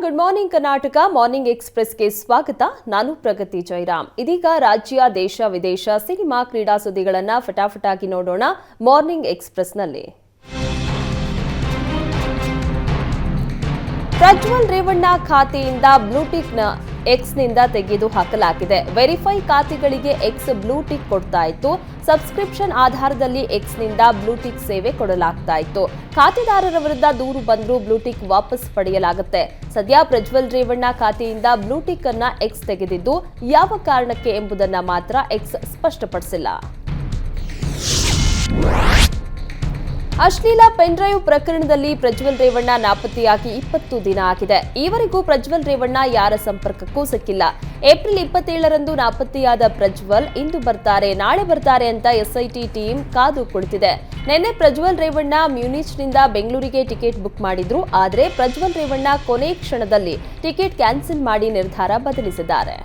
Good morning Karnataka morning ಎಕ್ಸ್‌ಪ್ರೆಸ್‌ಗೆ ಸ್ವಾಗತ. ನಾನು ಪ್ರಗತಿ ಜಯರಾಮ್. ಇದೀಗ ರಾಜ್ಯ, ದೇಶ, ವಿದೇಶ, ಸಿನಿಮಾ, ಕ್ರೀಡಾ ಸುದ್ದಿಗಳನ್ನ ಫಟಾಫಟಾಗಿ ನೋಡೋಣ ಮಾರ್ನಿಂಗ್ ಎಕ್ಸ್‌ಪ್ರೆಸ್‌ನಲ್ಲಿ. ಪ್ರಜ್ವಲ್ ರೇವಣ್ಣ ಖಾತೆಯಿಂದ ಬ್ಲೂಟಿಕ್‌ನ ಎಕ್ಸ್‌ನಿಂದ ತೆಗೆದು ಹಾಕಲಾಗಿದೆ. ವೆರಿಫೈ ಖಾತೆಗಳಿಗೆ ಎಕ್ಸ್ ಬ್ಲೂಟಿಕ್ ಕೊಡ್ತಾ ಇತ್ತು. ಸಬ್ಸ್ಕ್ರಿಪ್ಷನ್ ಆಧಾರದಲ್ಲಿ ಎಕ್ಸ್‌ನಿಂದ ಬ್ಲೂಟಿಕ್ ಸೇವೆ ಕೊಡಲಾಗ್ತಾ ಇತ್ತು. ಖಾತೆದಾರರ ವಿರುದ್ಧ ದೂರು ಬಂದರೂ ಬ್ಲೂಟಿಕ್ ವಾಪಸ್ ಪಡೆಯಲಾಗುತ್ತೆ. ಸದ್ಯ ಪ್ರಜ್ವಲ್ ರೇವಣ್ಣ ಖಾತೆಯಿಂದ ಬ್ಲೂಟಿಕ್ ಅನ್ನ ಎಕ್ಸ್ ತೆಗೆದಿದ್ದು ಯಾವ ಕಾರಣಕ್ಕೆ ಎಂಬುದನ್ನ ಮಾತ್ರ ಎಕ್ಸ್ ಸ್ಪಷ್ಟಪಡಿಸಿಲ್ಲ. ಅಶ್ಲೀಲ ಪೆನ್ಡ್ರೈವ್ ಪ್ರಕರಣದಲ್ಲಿ ಪ್ರಜ್ವಲ್ ರೇವಣ್ಣ ನಾಪತ್ತೆಯಾಗಿ 20 ದಿನ ಆಗಿದೆ. ಈವರೆಗೂ ಪ್ರಜ್ವಲ್ ರೇವಣ್ಣ ಯಾರ ಸಂಪರ್ಕಕ್ಕೂ ಸಿಕ್ಕಿಲ್ಲ. ಏಪ್ರಿಲ್ 27ರಂದು ನಾಪತ್ತೆಯಾದ ಪ್ರಜ್ವಲ್ ಇಂದು ಬರ್ತಾರೆ, ನಾಳೆ ಬರ್ತಾರೆ ಅಂತ ಎಸ್ಐಟಿ ಟೀಮ್ ಕಾದು ಕುಳಿತಿದೆ. ನಿನ್ನೆ ಪ್ರಜ್ವಲ್ ರೇವಣ್ಣ ಮ್ಯೂನಿಚ್ನಿಂದ ಬೆಂಗಳೂರಿಗೆ ಟಿಕೆಟ್ ಬುಕ್ ಮಾಡಿದ್ರು. ಆದರೆ ಪ್ರಜ್ವಲ್ ರೇವಣ್ಣ ಕೊನೆ ಕ್ಷಣದಲ್ಲಿ ಟಿಕೆಟ್ ಕ್ಯಾನ್ಸಲ್ ಮಾಡಿ ನಿರ್ಧಾರ ಬದಲಿಸಿದ್ದಾರೆ.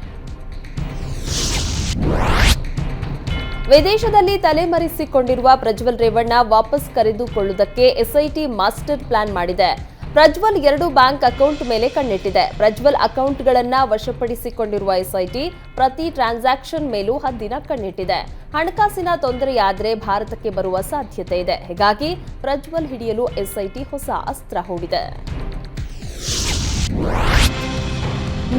ವಿದೇಶದಲ್ಲಿ ತಲೆಮರೆಸಿಕೊಂಡಿರುವ ಪ್ರಜ್ವಲ್ ರೇವಣ್ಣ ವಾಪಸ್ ಕರೆದುಕೊಳ್ಳುವುದಕ್ಕೆ ಎಸ್ಐಟಿ ಮಾಸ್ಟರ್ ಪ್ಲಾನ್ ಮಾಡಿದೆ. ಪ್ರಜ್ವಲ್ 2 ಬ್ಯಾಂಕ್ ಅಕೌಂಟ್ ಮೇಲೆ ಕಣ್ಣಿಟ್ಟಿದೆ. ಪ್ರಜ್ವಲ್ ಅಕೌಂಟ್ಗಳನ್ನು ವಶಪಡಿಸಿಕೊಂಡಿರುವ ಎಸ್ಐಟಿ ಪ್ರತಿ ಟ್ರಾನ್ಸಾಕ್ಷನ್ ಮೇಲೂ ಹದ್ದಿನ ಕಣ್ಣಿಟ್ಟಿದೆ. ಹಣಕಾಸಿನ ತೊಂದರೆಯಾದರೆ ಭಾರತಕ್ಕೆ ಬರುವ ಸಾಧ್ಯತೆ ಇದೆ. ಹೀಗಾಗಿ ಪ್ರಜ್ವಲ್ ಹಿಡಿಯಲು ಎಸ್ಐಟಿ ಹೊಸ ಅಸ್ತ್ರ ಹೂಡಿದೆ.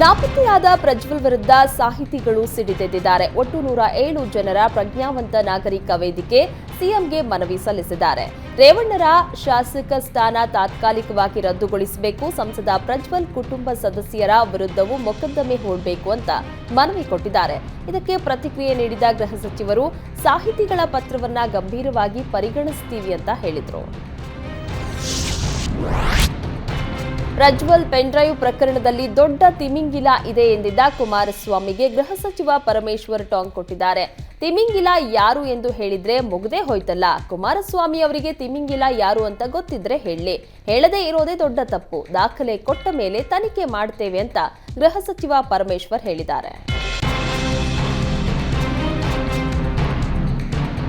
ನಾಪತ್ತೆಯಾದ ಪ್ರಜ್ವಲ್ ವಿರುದ್ಧ ಸಾಹಿತಿಗಳು ಸಿಡಿದೆದ್ದಿದ್ದಾರೆ. ಒಟ್ಟು 107 ಜನರ ಪ್ರಜ್ಞಾವಂತ ನಾಗರಿಕ ವೇದಿಕೆ ಸಿಎಂಗೆ ಮನವಿ ಸಲ್ಲಿಸಿದ್ದಾರೆ. ರೇವಣ್ಣರ ಶಾಸಕ ಸ್ಥಾನ ತಾತ್ಕಾಲಿಕವಾಗಿ ರದ್ದುಗೊಳಿಸಬೇಕು, ಸಂಸದ ಪ್ರಜ್ವಲ್ ಕುಟುಂಬ ಸದಸ್ಯರ ವಿರುದ್ಧವೂ ಮೊಕದ್ದಮೆ ಹೂಡಬೇಕು ಅಂತ ಮನವಿ ಕೊಟ್ಟಿದ್ದಾರೆ. ಇದಕ್ಕೆ ಪ್ರತಿಕ್ರಿಯೆ ನೀಡಿದ ಗೃಹ ಸಚಿವರು ಸಾಹಿತಿಗಳ ಪತ್ರವನ್ನ ಗಂಭೀರವಾಗಿ ಪರಿಗಣಿಸ್ತೀವಿ ಅಂತ ಹೇಳಿದ್ರು. ಪ್ರಜ್ವಲ್ ಪೆನ್ಡ್ರೈವ್ ಪ್ರಕರಣದಲ್ಲಿ ದೊಡ್ಡ ತಿಮಿಂಗಿಲ ಇದೆ ಎಂದಿದ್ದ ಕುಮಾರಸ್ವಾಮಿಗೆ ಗೃಹ ಸಚಿವ ಪರಮೇಶ್ವರ್ ಟಾಂಗ್ ಕೊಟ್ಟಿದ್ದಾರೆ. ತಿಮಿಂಗಿಲ ಯಾರು ಎಂದು ಹೇಳಿದ್ರೆ ಮುಗ್ದೇ ಹೋಯ್ತಲ್ಲ. ಕುಮಾರಸ್ವಾಮಿ ಅವರಿಗೆ ತಿಮಿಂಗಿಲ ಯಾರು ಅಂತ ಗೊತ್ತಿದ್ರೆ ಹೇಳಿ, ಹೇಳದೇ ಇರೋದೇ ದೊಡ್ಡ ತಪ್ಪು. ದಾಖಲೆ ಕೊಟ್ಟ ಮೇಲೆ ತನಿಖೆ ಮಾಡ್ತೇವೆ ಅಂತ ಗೃಹ ಸಚಿವ ಪರಮೇಶ್ವರ್ ಹೇಳಿದ್ದಾರೆ.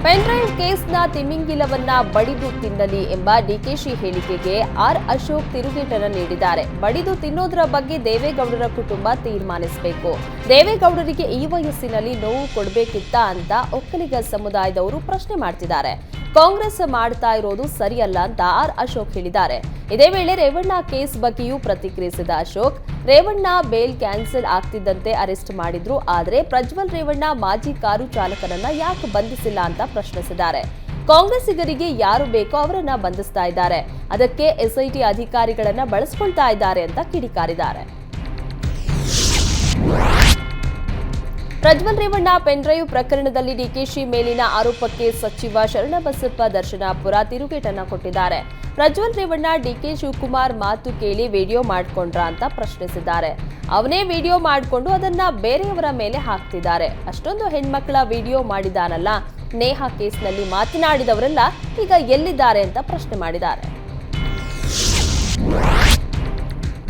ಪೆನ್ಡ್ರೈವ್ ಕೇಸ್ನ ತಿಮಿಂಗಿಲವನ್ನ ಬಡಿದು ತಿನ್ನಲಿ ಎಂಬ ಡಿಕೆಶಿ ಹೇಳಿಕೆಗೆ ಆರ್ ಅಶೋಕ್ ತಿರುಗೇಟನ್ನು ನೀಡಿದ್ದಾರೆ. ಬಡಿದು ತಿನ್ನೋದರ ಬಗ್ಗೆ ದೇವೇಗೌಡರ ಕುಟುಂಬ ತೀರ್ಮಾನಿಸಬೇಕು. ದೇವೇಗೌಡರಿಗೆ ಈ ವಯಸ್ಸಿನಲ್ಲಿ ನೋವು ಕೊಡಬೇಕಿತ್ತಾ ಅಂತ ಒಕ್ಕಲಿಗ ಸಮುದಾಯದವರು ಪ್ರಶ್ನೆ ಮಾಡ್ತಿದ್ದಾರೆ. ಕಾಂಗ್ರೆಸ್ ಮಾಡ್ತಾ ಇರೋದು ಸರಿಯಲ್ಲ ಅಂತ ಆರ್ ಅಶೋಕ್ ಹೇಳಿದ್ದಾರೆ. ಇದೇ ವೇಳೆ ರೇವಣ್ಣ ಕೇಸ್ ಬಗ್ಗೆಯೂ ಪ್ರತಿಕ್ರಿಯಿಸಿದ ಅಶೋಕ್, ರೇವಣ್ಣ ಬೇಲ್ ಕ್ಯಾನ್ಸಲ್ ಆಗ್ತಿದ್ದಂತೆ ಅರೆಸ್ಟ್ ಮಾಡಿದ್ರು. ಆದರೆ ಪ್ರಜ್ವಲ್ ರೇವಣ್ಣ ಮಾಜಿ ಕಾರು ಚಾಲಕನನ್ನ ಯಾಕೆ ಬಂಧಿಸಿಲ್ಲ ಅಂತ ಪ್ರಶ್ನಿಸಿದ್ದಾರೆ. ಕಾಂಗ್ರೆಸ್ಸಿಗರಿಗೆ ಯಾರು ಬೇಕೋ ಅವರನ್ನ ಬಂಧಿಸ್ತಾ ಇದ್ದಾರೆ, ಅದಕ್ಕೆ ಎಸ್ಐಟಿ ಅಧಿಕಾರಿಗಳನ್ನ ಬಳಸಿಕೊಳ್ತಾ ಇದ್ದಾರೆ ಅಂತ ಕಿಡಿಕಾರಿದ್ದಾರೆ. ಪ್ರಜ್ವಲ್ ರೇವಣ್ಣ ಪೆನ್ಡ್ರೈವ್ ಪ್ರಕರಣದಲ್ಲಿ ಡಿಕೆಶಿ ಮೇಲಿನ ಆರೋಪಕ್ಕೆ ಸಚಿವ ಶರಣಬಸಪ್ಪ ದರ್ಶನಾಪುರ ತಿರುಗೇಟನ್ನ ಕೊಟ್ಟಿದ್ದಾರೆ. ಪ್ರಜ್ವಲ್ ರೇವಣ್ಣ ಡಿಕೆ ಶಿವಕುಮಾರ್ ಮಾತು ಕೇಳಿ ವಿಡಿಯೋ ಮಾಡ್ಕೊಂಡ್ರ ಅಂತ ಪ್ರಶ್ನಿಸಿದ್ದಾರೆ. ಅವನೇ ವಿಡಿಯೋ ಮಾಡಿಕೊಂಡು ಅದನ್ನ ಬೇರೆಯವರ ಮೇಲೆ ಹಾಕ್ತಿದ್ದಾರೆ. ಅಷ್ಟೊಂದು ಹೆಣ್ಮಕ್ಳ ವಿಡಿಯೋ ಮಾಡಿದಾನಲ್ಲ, ನೇಹಾ ಕೇಸ್ನಲ್ಲಿ ಮಾತನಾಡಿದವರೆಲ್ಲ ಈಗ ಎಲ್ಲಿದ್ದಾರೆ ಅಂತ ಪ್ರಶ್ನೆ ಮಾಡಿದ್ದಾರೆ.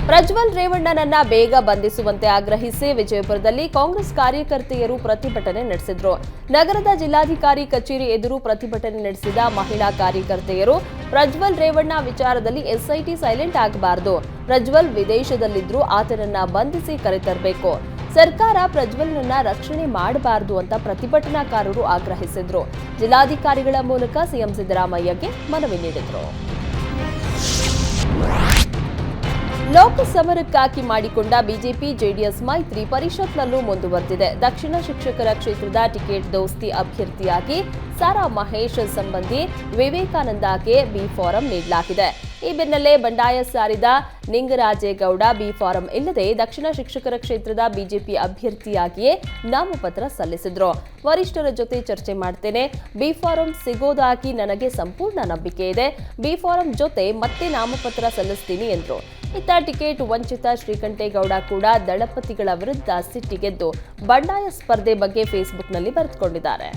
ಪ್ರಜ್ವಲ್ ರೇವಣ್ಣನನ್ನ ಬೇಗ ಬಂಧಿಸುವಂತೆ ಆಗ್ರಹಿಸಿ ವಿಜಯಪುರದಲ್ಲಿ ಕಾಂಗ್ರೆಸ್ ಕಾರ್ಯಕರ್ತೆಯರು ಪ್ರತಿಭಟನೆ ನಡೆಸಿದ್ರು. ನಗರದ ಜಿಲ್ಲಾಧಿಕಾರಿ ಕಚೇರಿ ಎದುರು ಪ್ರತಿಭಟನೆ ನಡೆಸಿದ ಮಹಿಳಾ ಕಾರ್ಯಕರ್ತೆಯರು ಪ್ರಜ್ವಲ್ ರೇವಣ್ಣ ವಿಚಾರದಲ್ಲಿ ಎಸ್ಐಟಿ ಸೈಲೆಂಟ್ ಆಗಬಾರದು, ಪ್ರಜ್ವಲ್ ವಿದೇಶದಲ್ಲಿದ್ರು ಆತನನ್ನ ಬಂಧಿಸಿ ಕರೆತರಬೇಕು, ಸರ್ಕಾರ ಪ್ರಜ್ವಲ್ನನ್ನ ರಕ್ಷಣೆ ಮಾಡಬಾರದು ಅಂತ ಪ್ರತಿಭಟನಾಕಾರರು ಆಗ್ರಹಿಸಿದ್ರು. ಜಿಲ್ಲಾಧಿಕಾರಿಗಳ ಮೂಲಕ ಸಿಎಂ ಸಿದ್ದರಾಮಯ್ಯಗೆ ಮನವಿ ನೀಡಿದ್ರು. ಲೋಕಸಮರಕ್ಕಾಗಿ ಮಾಡಿಕೊಂಡ ಬಿಜೆಪಿ ಜೆಡಿಎಸ್ ಮೈತ್ರಿ ಪರಿಷತ್ನಲ್ಲೂ ಮುಂದುವರೆದಿದೆ. ದಕ್ಷಿಣ ಶಿಕ್ಷಕರ ಕ್ಷೇತ್ರದ ಟಿಕೆಟ್ ದೋಸ್ತಿ ಅಭ್ಯರ್ಥಿಯಾಗಿ ಸಾರಾ ಮಹೇಶ್ ಸಂಬಂಧಿ ವಿವೇಕಾನಂದಗೆ ಬಿ ಫಾರಂ ನೀಡಲಾಗಿದೆ. ಈ ಬೆನ್ನಲ್ಲೇ ಬಂಡಾಯ ಸಾರಿದ ನಿಂಗರಾಜೇಗೌಡ ಬಿ ಫಾರಂ ಇಲ್ಲದೆ ದಕ್ಷಿಣ ಶಿಕ್ಷಕರ ಕ್ಷೇತ್ರದ ಬಿಜೆಪಿ ಅಭ್ಯರ್ಥಿಯಾಗಿಯೇ ನಾಮಪತ್ರ ಸಲ್ಲಿಸಿದ್ರು. ವರಿಷ್ಠರ ಜೊತೆ ಚರ್ಚೆ ಮಾಡ್ತೇನೆ, ಬಿ ಫಾರಂ ಸಿಗೋದಾಗಿ ನನಗೆ ಸಂಪೂರ್ಣ ನಂಬಿಕೆ ಇದೆ, ಬಿ ಫಾರಂ ಜೊತೆ ಮತ್ತೆ ನಾಮಪತ್ರ ಸಲ್ಲಿಸ್ತೀನಿ ಎಂದ್ರು. ಇತ್ತ ಟಿಕೆಟ್ ವಂಚಿತ ಶ್ರೀಕಂಠೇಗೌಡ ಕೂಡ ದಳಪತಿಗಳ ವಿರುದ್ಧ ಸಿಟ್ಟಿಗೆದ್ದು ಬಂಡಾಯ ಸ್ಪರ್ಧೆ ಬಗ್ಗೆ ಫೇಸ್ಬುಕ್ನಲ್ಲಿ ಬರೆದುಕೊಂಡಿದ್ದಾರೆ.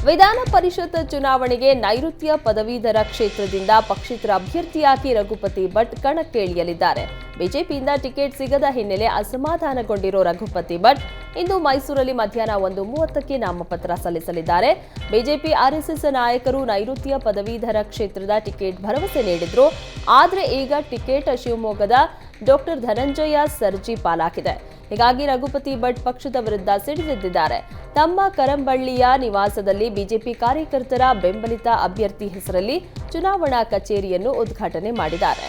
ವಿಧಾನ ಪರಿಷತ್ ಚುನಾವಣೆಗೆ ನೈಋತ್ಯ ಪದವೀಧರ ಕ್ಷೇತ್ರದಿಂದ ಪಕ್ಷೇತರ ಅಭ್ಯರ್ಥಿಯಾಗಿ ರಘುಪತಿ ಭಟ್ ಕಣಕ್ಕೆ ಇಳಿಯಲಿದ್ದಾರೆ. ಬಿಜೆಪಿಯಿಂದ ಟಿಕೆಟ್ ಸಿಗದ ಹಿನ್ನೆಲೆ ಅಸಮಾಧಾನಗೊಂಡಿರೋ ರಘುಪತಿ ಭಟ್ ಇಂದು ಮೈಸೂರಲ್ಲಿ ಮಧ್ಯಾಹ್ನ 1:30ಕ್ಕೆ ನಾಮಪತ್ರ ಸಲ್ಲಿಸಲಿದ್ದಾರೆ. ಬಿಜೆಪಿ ಆರ್ಎಸ್ಎಸ್ ನಾಯಕರು ನೈಋತ್ಯ ಪದವೀಧರ ಕ್ಷೇತ್ರದ ಟಿಕೆಟ್ ಭರವಸೆ ನೀಡಿದ್ರು. ಆದರೆ ಈಗ ಟಿಕೆಟ್ ಶಿವಮೊಗ್ಗದ ಡಾಕ್ಟರ್ ಧನಂಜಯ ಸರ್ಜಿ ಪಾಲಾಗಿದೆ. ಹೀಗಾಗಿ ರಘುಪತಿ ಭಟ್ ಪಕ್ಷದ ವಿರುದ್ಧ ಸಿಡಿದೆದ್ದಿದ್ದಾರೆ. ತಮ್ಮ ಕರಂಬಳ್ಳಿಯ ನಿವಾಸದಲ್ಲಿ ಬಿಜೆಪಿ ಕಾರ್ಯಕರ್ತರ ಬೆಂಬಲಿತ ಅಭ್ಯರ್ಥಿ ಹೆಸರಲ್ಲಿ ಚುನಾವಣಾ ಕಚೇರಿಯನ್ನು ಉದ್ಘಾಟನೆ ಮಾಡಿದ್ದಾರೆ.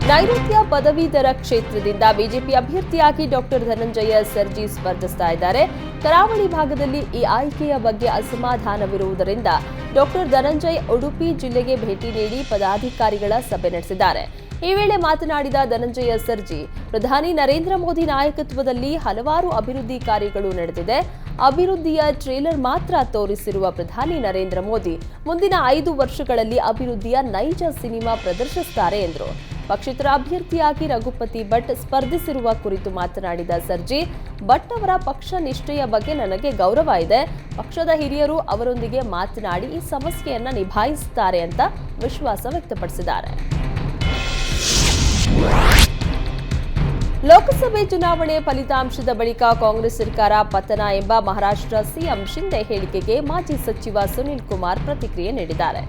ನೈಋತ್ಯ ಪದವೀಧರ ಕ್ಷೇತ್ರದಿಂದ ಬಿಜೆಪಿ ಅಭ್ಯರ್ಥಿಯಾಗಿ ಡಾಕ್ಟರ್ ಧನಂಜಯ ಸರ್ಜಿ ಸ್ಪರ್ಧಿಸ್ತಾ ಇದ್ದಾರೆ. ಕರಾವಳಿ ಭಾಗದಲ್ಲಿ ಈ ಆಯ್ಕೆಯ ಬಗ್ಗೆ ಅಸಮಾಧಾನವಿರುವುದರಿಂದ ಡಾಕ್ಟರ್ ಧನಂಜಯ್ ಉಡುಪಿ ಜಿಲ್ಲೆಗೆ ಭೇಟಿ ನೀಡಿ ಪದಾಧಿಕಾರಿಗಳ ಸಭೆ ನಡೆಸಿದ್ದಾರೆ. ಈ ವೇಳೆ ಮಾತನಾಡಿದ ಧನಂಜಯ ಸರ್ಜಿ, ಪ್ರಧಾನಿ ನರೇಂದ್ರ ಮೋದಿ ನಾಯಕತ್ವದಲ್ಲಿ ಹಲವಾರು ಅಭಿವೃದ್ಧಿ ಕಾರ್ಯಗಳು ನಡೆದಿದೆ. ಅಭಿವೃದ್ಧಿಯ ಟ್ರೇಲರ್ ಮಾತ್ರ ತೋರಿಸಿರುವ ಪ್ರಧಾನಿ ನರೇಂದ್ರ ಮೋದಿ ಮುಂದಿನ 5 ವರ್ಷಗಳಲ್ಲಿ ಅಭಿವೃದ್ಧಿಯ ನೈಜ ಸಿನಿಮಾ ಪ್ರದರ್ಶಿಸುತ್ತಾರೆ ಎಂದರು. ಪಕ್ಷೇತರ ಅಭ್ಯರ್ಥಿಯಾಗಿ ರಘುಪತಿ ಭಟ್ ಸ್ಪರ್ಧಿಸಿರುವ ಕುರಿತು ಮಾತನಾಡಿದ ಸರ್ಜಿ, ಭಟ್ ಅವರ ಪಕ್ಷ ನಿಷ್ಠೆಯ ಬಗ್ಗೆ ನನಗೆ ಗೌರವ ಇದೆ. ಪಕ್ಷದ ಹಿರಿಯರು ಅವರೊಂದಿಗೆ ಮಾತನಾಡಿ ಈ ಸಮಸ್ಯೆಯನ್ನ ನಿಭಾಯಿಸುತ್ತಾರೆ ಅಂತ ವಿಶ್ವಾಸ ವ್ಯಕ್ತಪಡಿಸಿದ್ದಾರೆ. ಲೋಕಸಭೆ ಚುನಾವಣೆ ಫಲಿತಾಂಶದ ಬಳಿಕ ಕಾಂಗ್ರೆಸ್ ಸರ್ಕಾರ ಪತನ ಎಂಬ ಮಹಾರಾಷ್ಟ್ರ ಸಿಎಂ ಶಿಂದೆ ಹೇಳಿಕೆಗೆ ಮಾಜಿ ಸಚಿವ ಸುನಿಲ್ ಕುಮಾರ್ ಪ್ರತಿಕ್ರಿಯೆ ನೀಡಿದ್ದಾರೆ.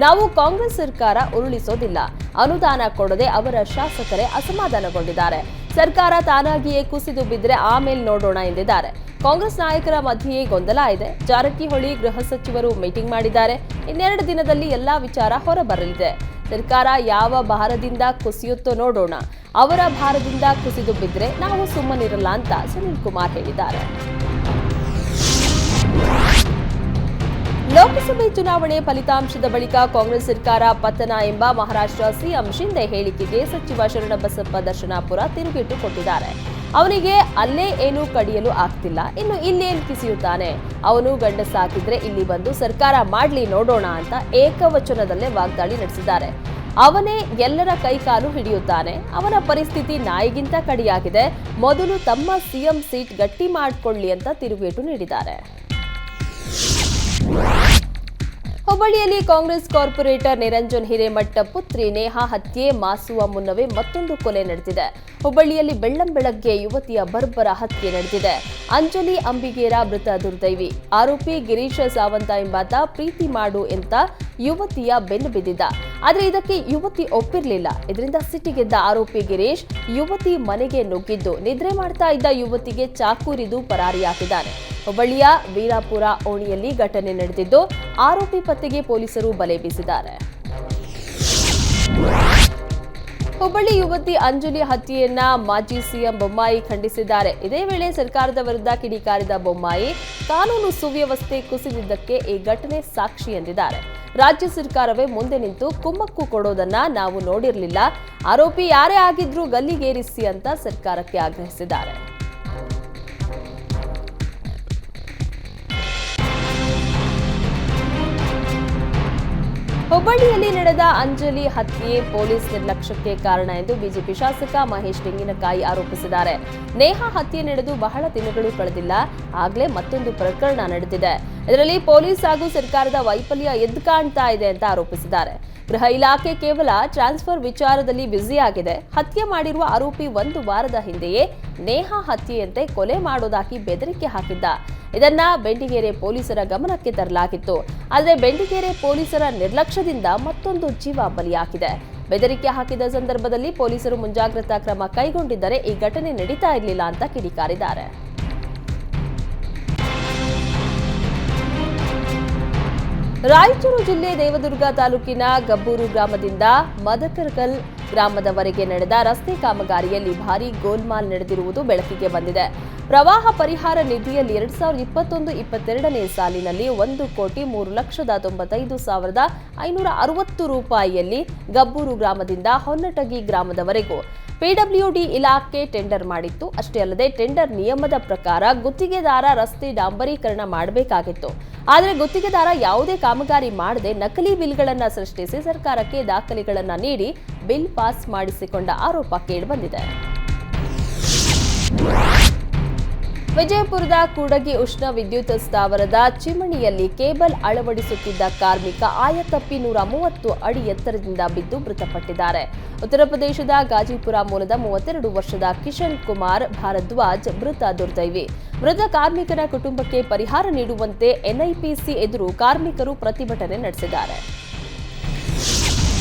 ನಾವು ಕಾಂಗ್ರೆಸ್ ಸರ್ಕಾರ ಉರುಳಿಸೋದಿಲ್ಲ. ಅನುದಾನ ಕೊಡದೆ ಅವರ ಶಾಸಕರೇ ಅಸಮಾಧಾನಗೊಂಡಿದ್ದಾರೆ. ಸರ್ಕಾರ ತಾನಾಗಿಯೇ ಕುಸಿದು ಬಿದ್ದರೆ ಆಮೇಲೆ ನೋಡೋಣ ಎಂದಿದ್ದಾರೆ. ಕಾಂಗ್ರೆಸ್ ನಾಯಕರ ಮಧ್ಯೆಯೇ ಗೊಂದಲ ಇದೆ. ಜಾರಕಿಹೊಳಿ ಗೃಹ ಸಚಿವರು ಮೀಟಿಂಗ್ ಮಾಡಿದ್ದಾರೆ. ಇನ್ನೆರಡು ದಿನದಲ್ಲಿ ಎಲ್ಲಾ ವಿಚಾರ ಹೊರಬರಲಿದೆ. ಸರ್ಕಾರ ಯಾವ ಭಾರದಿಂದ ಕುಸಿಯುತ್ತೋ ನೋಡೋಣ. ಅವರ ಭಾರದಿಂದ ಕುಸಿದು ಬಿದ್ದರೆ ನಾವು ಸುಮ್ಮನಿರಲ್ಲ ಅಂತ ಸುನಿಲ್ ಕುಮಾರ್ ಹೇಳಿದ್ದಾರೆ. ಲೋಕಸಭೆ ಚುನಾವಣೆ ಫಲಿತಾಂಶದ ಬಳಿಕ ಕಾಂಗ್ರೆಸ್ ಸರ್ಕಾರ ಪತನ ಎಂಬ ಮಹಾರಾಷ್ಟ್ರ ಸಿಎಂ ಶಿಂದೆ ಹೇಳಿಕೆಗೆ ಸಚಿವ ಶರಣಬಸಪ್ಪ ದರ್ಶನಾಪುರ ತಿರುಗೇಟು ಕೊಟ್ಟಿದ್ದಾರೆ. ಅವನಿಗೆ ಅಲ್ಲೇ ಏನೂ ಕಡಿಯಲು ಆಗ್ತಿಲ್ಲ, ಇನ್ನು ಇಲ್ಲೇನು ಕಿಸಿಯುತ್ತಾನೆ. ಅವನು ಗಂಡಸಾಗಿದ್ರೆ ಇಲ್ಲಿ ಬಂದು ಸರ್ಕಾರ ಮಾಡ್ಲಿ ನೋಡೋಣ ಅಂತ ಏಕವಚನದಲ್ಲೇ ವಾಗ್ದಾಳಿ ನಡೆಸಿದ್ದಾರೆ. ಅವನೇ ಎಲ್ಲರ ಕೈಕಾಲು ಹಿಡಿಯುತ್ತಾನೆ. ಅವನ ಪರಿಸ್ಥಿತಿ ನಾಯಿಗಿಂತ ಕಡಿಯಾಗಿದೆ. ಮೊದಲು ತಮ್ಮ ಸಿಎಂ ಸೀಟ್ ಗಟ್ಟಿ ಮಾಡಿಕೊಳ್ಳಿ ಅಂತ ತಿರುಗೇಟು ನೀಡಿದ್ದಾರೆ. ಹುಬ್ಬಳ್ಳಿಯಲ್ಲಿ ಕಾಂಗ್ರೆಸ್ ಕಾರ್ಪೊರೇಟರ್ ನಿರಂಜನ್ ಹಿರೇಮಠ ಪುತ್ರಿ ನೇಹಾ ಹತ್ಯೆ ಮಾಸುವ ಮುನ್ನವೇ ಮತ್ತೊಂದು ಕೊಲೆ ನಡೆದಿದೆ. ಹುಬ್ಬಳ್ಳಿಯಲ್ಲಿ ಬೆಳ್ಳಂಬೆಳಗ್ಗೆ ಯುವತಿಯ ಬರ್ಬರ ಹತ್ಯೆ ನಡೆದಿದೆ. ಅಂಜಲಿ ಅಂಬಿಗೇರ ಮೃತ ದುರ್ದೈವಿ. ಆರೋಪಿ ಗಿರೀಶ ಸಾವಂತ ಎಂಬಾತ ಪ್ರೀತಿ ಮಾಡು ಅಂತ ಯುವತಿಯ ಬೆನ್ನು ಬಿದ್ದಿದ್ದ. ಆದ್ರೆ ಇದಕ್ಕೆ ಯುವತಿ ಒಪ್ಪಿರಲಿಲ್ಲ. ಇದರಿಂದ ಸಿಟ್ಟಿಗೆದ್ದ ಆರೋಪಿ ಗಿರೀಶ್ ಯುವತಿ ಮನೆಗೆ ನುಗ್ಗಿದ್ದು ನಿದ್ರೆ ಮಾಡ್ತಾ ಇದ್ದ ಯುವತಿಗೆ ಚಾಕೂರಿದು ಪರಾರಿಯಾಗಿದ್ದಾನೆ. ಹುಬ್ಬಳ್ಳಿಯ ವೀರಾಪುರ ಓಣಿಯಲ್ಲಿ ಘಟನೆ ನಡೆದಿದ್ದು ಆರೋಪಿ ಪತ್ತೆಗೆ ಪೊಲೀಸರು ಬಲೆ ಬೀಸಿದ್ದಾರೆ. ಹುಬ್ಬಳ್ಳಿ ಯುವತಿ ಅಂಜಲಿ ಹತ್ಯೆಯನ್ನ ಮಾಜಿ ಸಿಎಂ ಬೊಮ್ಮಾಯಿ ಖಂಡಿಸಿದ್ದಾರೆ. ಇದೇ ವೇಳೆ ಸರ್ಕಾರದ ವಿರುದ್ಧ ಕಿಡಿಕಾರಿದ ಬೊಮ್ಮಾಯಿ, ಕಾನೂನು ಸುವ್ಯವಸ್ಥೆ ಕುಸಿದಿದ್ದಕ್ಕೆ ಈ ಘಟನೆ ಸಾಕ್ಷಿ ಎಂದಿದ್ದಾರೆ. ರಾಜ್ಯ ಸರ್ಕಾರವೇ ಮುಂದೆ ನಿಂತು ಕುಮ್ಮಕ್ಕು ಕೊಡೋದನ್ನ ನಾವು ನೋಡಿರಲಿಲ್ಲ. ಆರೋಪಿ ಯಾರೇ ಆಗಿದ್ರೂ ಗಲ್ಲಿಗೇರಿಸಿ ಅಂತ ಸರ್ಕಾರಕ್ಕೆ ಆಗ್ರಹಿಸಿದ್ದಾರೆ. ಹುಬ್ಬಳ್ಳಿಯಲ್ಲಿ ನಡೆದ ಅಂಜಲಿ ಹತ್ಯೆ ಪೊಲೀಸ್ ನಿರ್ಲಕ್ಷ್ಯಕ್ಕೆ ಕಾರಣ ಎಂದು ಬಿಜೆಪಿ ಶಾಸಕ ಮಹೇಶ್ ತೆಂಗಿನಕಾಯಿ ಆರೋಪಿಸಿದ್ದಾರೆ. ನೇಹಾ ಹತ್ಯೆ ನಡೆದು ಬಹಳ ದಿನಗಳು ಕಳೆದಿಲ್ಲ, ಆಗಲೇ ಮತ್ತೊಂದು ಪ್ರಕರಣ ನಡೆದಿದೆ. ಇದರಲ್ಲಿ ಪೊಲೀಸ್ ಹಾಗೂ ಸರ್ಕಾರದ ವೈಫಲ್ಯ ಎದ್ದು ಕಾಣ್ತಾ ಇದೆ ಅಂತ ಆರೋಪಿಸಿದ್ದಾರೆ. ಗೃಹ ಇಲಾಖೆ ಕೇವಲ ಟ್ರಾನ್ಸ್ಫರ್ ವಿಚಾರದಲ್ಲಿ ಬ್ಯುಸಿಯಾಗಿದೆ. ಹತ್ಯೆ ಮಾಡಿರುವ ಆರೋಪಿ 1 ವಾರದ ಹಿಂದೆಯೇ ನೇಹಾ ಹತ್ಯೆಯಂತೆ ಕೊಲೆ ಮಾಡೋದಾಗಿ ಬೆದರಿಕೆ ಹಾಕಿದ್ದ. ಇದನ್ನ ಬೆಂಡಿಗೇರೆ ಪೊಲೀಸರ ಗಮನಕ್ಕೆ ತರಲಾಗಿತ್ತು. ಆದರೆ ಬೆಂಡಿಗೇರೆ ಪೊಲೀಸರ ನಿರ್ಲಕ್ಷ್ಯದಿಂದ ಮತ್ತೊಂದು ಜೀವ ಬಲಿಯಾಗಿದೆ. ಬೆದರಿಕೆ ಹಾಕಿದ ಸಂದರ್ಭದಲ್ಲಿ ಪೊಲೀಸರು ಮುಂಜಾಗ್ರತಾ ಕ್ರಮ ಕೈಗೊಂಡಿದ್ದರೆ ಈ ಘಟನೆ ನಡೀತಾ ಇರಲಿಲ್ಲ ಅಂತ ಕಿಡಿಕಾರಿದ್ದಾರೆ. ರಾಯಚೂರು ಜಿಲ್ಲೆ ದೇವದುರ್ಗ ತಾಲೂಕಿನ ಗಬ್ಬೂರು ಗ್ರಾಮದಿಂದ ಮದಕರ್ಕಲ್ ಗ್ರಾಮದವರೆಗೆ ನಡೆದ ರಸ್ತೆ ಕಾಮಗಾರಿಯಲ್ಲಿ ಭಾರೀ ಗೋಲ್ಮಾಲ್ ನಡೆದಿರುವುದು ಬೆಳಕಿಗೆ ಬಂದಿದೆ. ಪ್ರವಾಹ ಪರಿಹಾರ ನಿಧಿಯಲ್ಲಿ 2021-22ನೇ ಸಾಲಿನಲ್ಲಿ 1,03,95,560 ರೂಪಾಯಿಯಲ್ಲಿ ಗಬ್ಬೂರು ಗ್ರಾಮದಿಂದ ಹೊನ್ನಟಗಿ ಗ್ರಾಮದವರೆಗೂ ಪಿಡಬ್ಲ್ಯೂಡಿ ಇಲಾಖೆ ಟೆಂಡರ್ ಮಾಡಿತ್ತು. ಅಷ್ಟೇ ಅಲ್ಲದೆ ಟೆಂಡರ್ ನಿಯಮದ ಪ್ರಕಾರ ಗುತ್ತಿಗೆದಾರ ರಸ್ತೆ ಡಾಂಬರೀಕರಣ ಮಾಡಬೇಕಾಗಿತ್ತು. ಆದರೆ ಗುತ್ತಿಗೆದಾರ ಯಾವುದೇ ಕಾಮಗಾರಿ ಮಾಡದೆ ನಕಲಿ ಬಿಲ್ಗಳನ್ನು ಸೃಷ್ಟಿಸಿ ಸರ್ಕಾರಕ್ಕೆ ದಾಖಲೆಗಳನ್ನು ನೀಡಿ ಬಿಲ್ ಪಾಸ್ ಮಾಡಿಸಿಕೊಂಡ ಆರೋಪ ಕೇಳಿಬಂದಿದೆ. ವಿಜಯಪುರದ ಕೂಡಗಿ ಉಷ್ಣ ವಿದ್ಯುತ್ ಸ್ಥಾವರದ ಚಿಮಣಿಯಲ್ಲಿ ಕೇಬಲ್ ಅಳವಡಿಸುತ್ತಿದ್ದ ಕಾರ್ಮಿಕ ಆಯತಪ್ಪಿ 130 ಅಡಿ ಎತ್ತರದಿಂದ ಬಿದ್ದು ಮೃತಪಟ್ಟಿದ್ದಾರೆ. ಉತ್ತರ ಪ್ರದೇಶದ ಗಾಜಿಪುರ ಮೂಲದ 32 ವರ್ಷದ ಕಿಶನ್ ಕುಮಾರ್ ಭಾರದ್ವಾಜ್ ಮೃತ ದುರ್ದೈವಿ. ಮೃತ ಕಾರ್ಮಿಕನ ಕುಟುಂಬಕ್ಕೆ ಪರಿಹಾರ ನೀಡುವಂತೆ ಎನ್ಐಪಿಸಿ ಎದುರು ಕಾರ್ಮಿಕರು ಪ್ರತಿಭಟನೆ ನಡೆಸಿದ್ದಾರೆ.